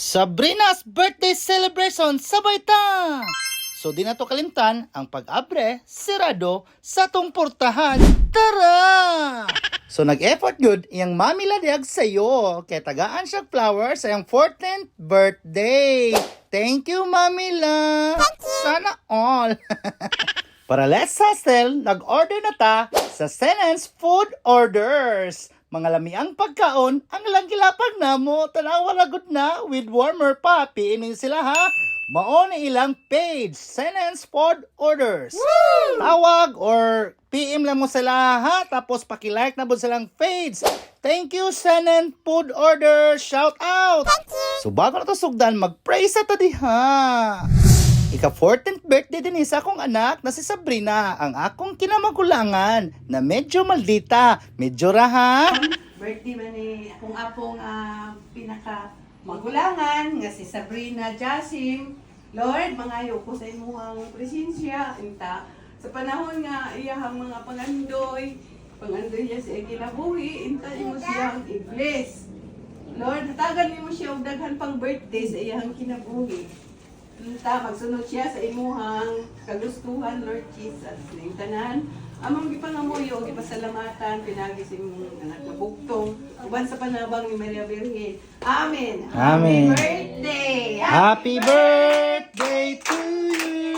Sabrina's birthday celebration sabay ta! So di na to kalimtan ang pag-abre, sirado sa tong portahan. Tara! So nag-effort good iyang mami ladiag sa'yo. Kaya tagaan siya flowers sa iyang 14th birthday. Thank you, Mami La. Sana all. Para let's hustle, nag-order na ta sa Senance Food Orders. Mga lamiang pagkaon, ang langgilapag na mo, tanawa lagod na, with warmer pa, piimin sila ha. Mao ni ilang page, Senance Food Orders. Woo! Tawag or PM lang mo sila ha, tapos pakilike na po silang page. Thank you, Senance Food Orders, shout out! So bago na to sugdan, mag-pray sa tadi ha. Ika-14th birthday din isa akong anak na si Sabrina, ang akong kinamagulangan na medyo maldita, medyo raha. Birthday man ni akong apong pinaka magulangan nga si Sabrina Jasim. Lord, mangayo ko sa imuhang presensya inta sa panahon nga iyahang mga pangandoy niya sa kinabuhi, inta imo siyang i-bless. Lord, hatagan nimo siya og daghan pang birthday sa iyahang kinabuhi. Inta magsunod siya sa imuhang kagustuhan, Lord Jesus. Ning tanan among gipangamuyo, gipasalamatan, pinagi sa imong anak na bugtong, uban sa panabang ni Maria Virgen. Amen. Amen. Happy birthday. Happy birthday to you.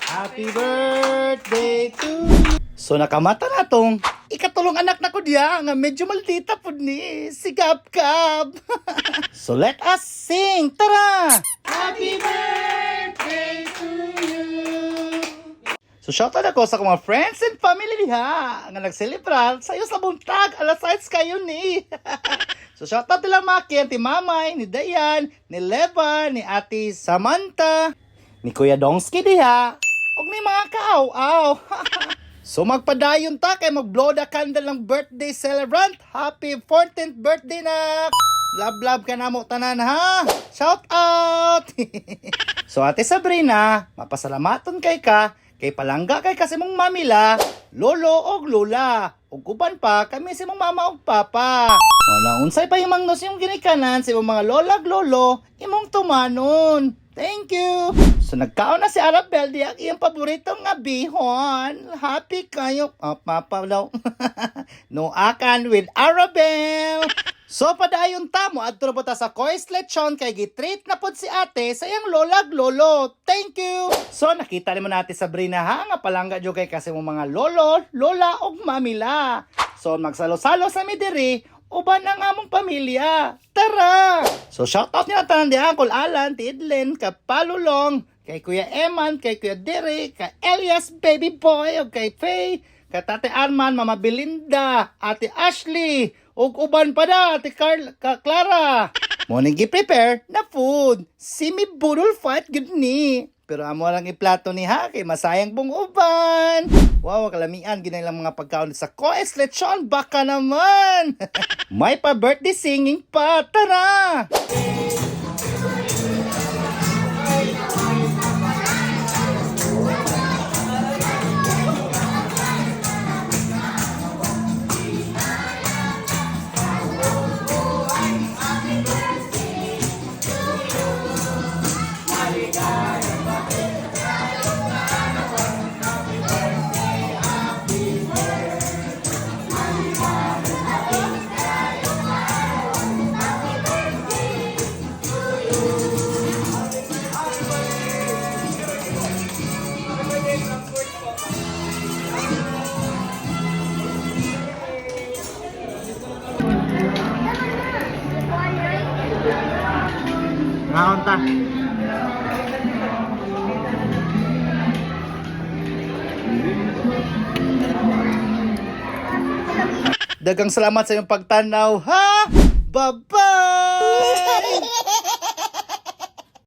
Happy birthday to you. So nakamata na tong ikatulong anak na ko diya nga medyo maldita po ni si Gab-Gab. So let us sing. Tara! Happy birthday to you. So shoutout ako sa mga friends and family diha nga nagselebrar sayo sa buntag alas 6 kayo ni. So shoutout nila Maki, Auntie Mamay, ni Dayan, ni Leva, ni Ate Samantha, ni Kuya Dongski diha, ug ni mga kaaw-aw. So magpadayon ta kay mag-blow the candle ng birthday celebrant. Happy 14th birthday na! Love ka na mo tanan ha! Shout out! So Ate Sabrina, mapasalamaton kay ka, kay palangga kay kasi mong mamila, lolo og lola. Ug uban pa kami si mong mama ug papa. Wala unsay pa yung mangnos yung ginikanan sa imong mga lola ug lolo, imong tumanon. Thank you! So nagkaon na si Arabel di ang iyang paboritong nga bihon. Happy kayo. Papa daw. No akan with Arabel. So padayon ta mo adto po ta sa Kois Lechon kay gitreat na pod si ate sa iyang lola ug lolo. Thank you! So nakita nimo natin Sabrina ha nga palangga jud kay kasi mo mga lolo, lola ug mamila. So magsalo-salo sa midiri uban ang among pamilya. Tara! So shoutout nila tanan diha Uncle Alan, Tidlen, Kapalulong, kay Kuya Eman, kay Kuya Derek, kay Elias Baby Boy, o kay Faye, kay Tate Arman, Mama Belinda, Ate Ashley, ug uban pa da, Ate Clara. Morning gi-prepare na food. Simi budol fight gud ni. Pero amo lang iplato ni ha, kay masayang pong uban. Wow, kalamian, ginay lang mga pagkaon sa Koes Lechon, baka naman. May pa birthday singing pa, tara! Ngaon ta. Dagang salamat sa iyong pagtanaw ha. Bye-bye.